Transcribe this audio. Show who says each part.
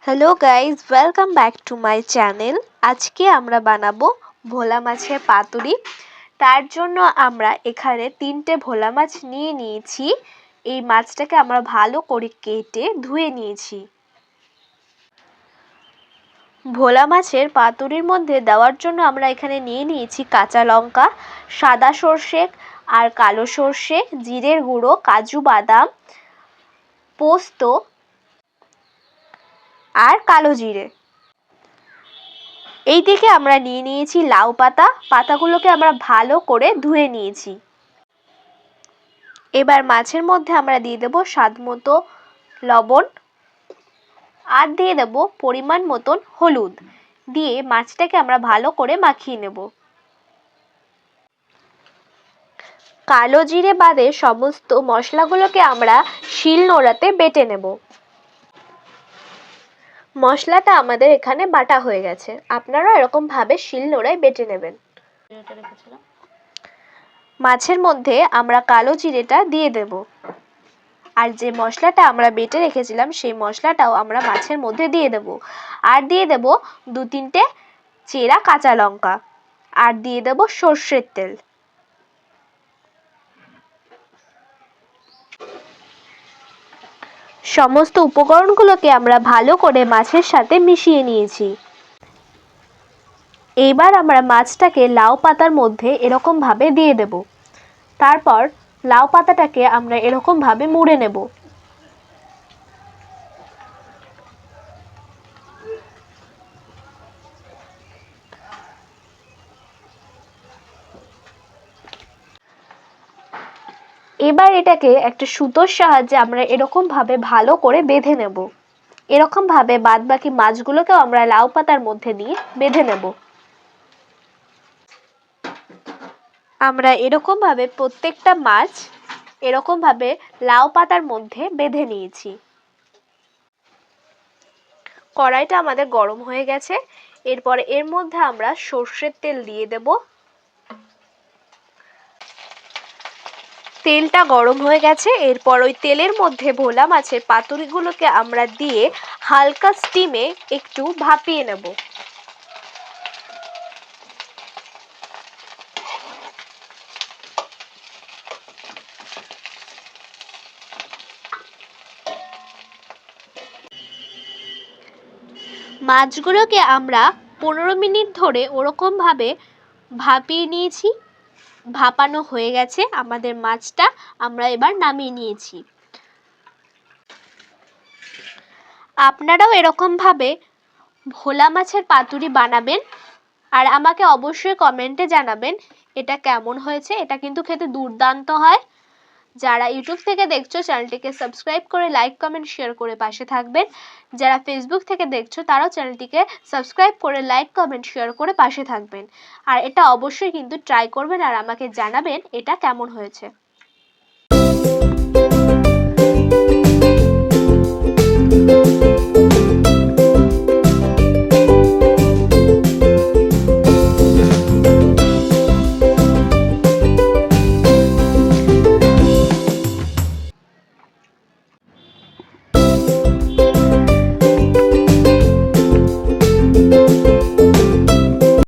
Speaker 1: Hello guys, welcome back to my channel. আজকে আমরা বানাবো ভোলা মাছের পাতুরি। তার জন্য আমরা এখানে 3টে ভোলা মাছ নিয়ে নিয়েছি। এই মাছটাকে আমরা ভালো করে কেটে ধুয়ে নিয়েছি। ভোলা মাছের পাতুরির মধ্যে দেওয়ার জন্য আমরা এখানে নিয়ে নিয়েছি কাঁচা লঙ্কা, সাদা সর্ষে আর কালো সর্ষে, জিরের গুঁড়ো, কাজু বাদাম, পোস্ত আর কালো জিরে। এই দিকে আমরা নিয়ে নিয়েছি লাউ পাতা। পাতাগুলোকে আমরা ভালো করে ধুয়ে নিয়েছি। এবার মাছের মধ্যে আমরা দিয়ে দেব স্বাদ মতো লবণ আর দিয়ে দেব পরিমাণ মতন হলুদ। দিয়ে মাছটাকে আমরা ভালো করে মাখিয়ে নেব। কালো জিরে বাদে সমস্ত মশলাগুলোকে আমরা শিলনোড়াতে বেটে নেব। মশলাটা আমাদের এখানে বাটা হয়ে গেছে। আপনারা এরকম ভাবে শিলনোড়ায় বেটে নেবেন। মাছের মধ্যে আমরা কালো জিরেটা দিয়ে দেব। আর যে মশলাটা আমরা বেটে রেখেছিলাম সেই মশলাটাও আমরা মাছের মধ্যে দিয়ে দেব। আর দিয়ে দেব 2-3টে চেরা কাঁচা লঙ্কা। আর দিয়ে দেব সর্ষের তেল। সমস্ত উপকরণগুলোকে আমরা ভালো করে মাছের সাথে মিশিয়ে নিয়েছি। এবার আমরা মাছটাকে লাউ পাতার মধ্যে এরকম ভাবে দিয়ে দেব। তারপর লাউ পাতাটাকে আমরা এরকম ভাবে মুড়ে নেব। এবার এটাকে একটা সুতোর সাহায্যে আমরা এরকম ভাবে ভালো করে বেঁধে নেব। এরকম ভাবে বাদবাকি মাছগুলোকেও আমরা লাউ পাতার মধ্যে দিয়ে বেঁধে নেব। আমরা এরকম ভাবে প্রত্যেকটা মাছ এরকম ভাবে লাউ পাতার মধ্যে বেঁধে নিয়েছি। কড়াইটা আমাদের গরম হয়ে গেছে। এরপর এর মধ্যে আমরা সর্ষের তেল দিয়ে দেব। তেলটা গরম হয়ে গেছে। এরপর ওই তেলের মধ্যে ভোলা মাছের পাতুরিগুলোকে আমরা দিয়ে হালকা স্টিমে একটু ভাপিয়ে নেব। মাছগুলোকে আমরা 15 মিনিট ধরে ওরকম ভাবে ভাপিয়ে নিয়েছি। ভাপানো হয়ে গেছে আমাদের মাছটা। আমরা এবার নামিয়ে নিয়েছি। আপনারাও এরকম ভাবে ভোলা মাছের পাতুরি বানাবেন আর আমাকে অবশ্যই কমেন্টে জানাবেন এটা কেমন হয়েছে। এটা কিন্তু খেতে দুর্দান্ত হয়। যারা ইউটিউব থেকে দেখছো চ্যানেলটিকে সাবস্ক্রাইব করে লাইক কমেন্ট শেয়ার করে পাশে থাকবেন। যারা ফেসবুক থেকে দেখছো তারাও চ্যানেলটিকে সাবস্ক্রাইব করে লাইক কমেন্ট শেয়ার করে পাশে থাকবেন। আর এটা অবশ্যই কিন্তু ট্রাই করবেন আর আমাকে জানাবেন এটা কেমন হয়েছে।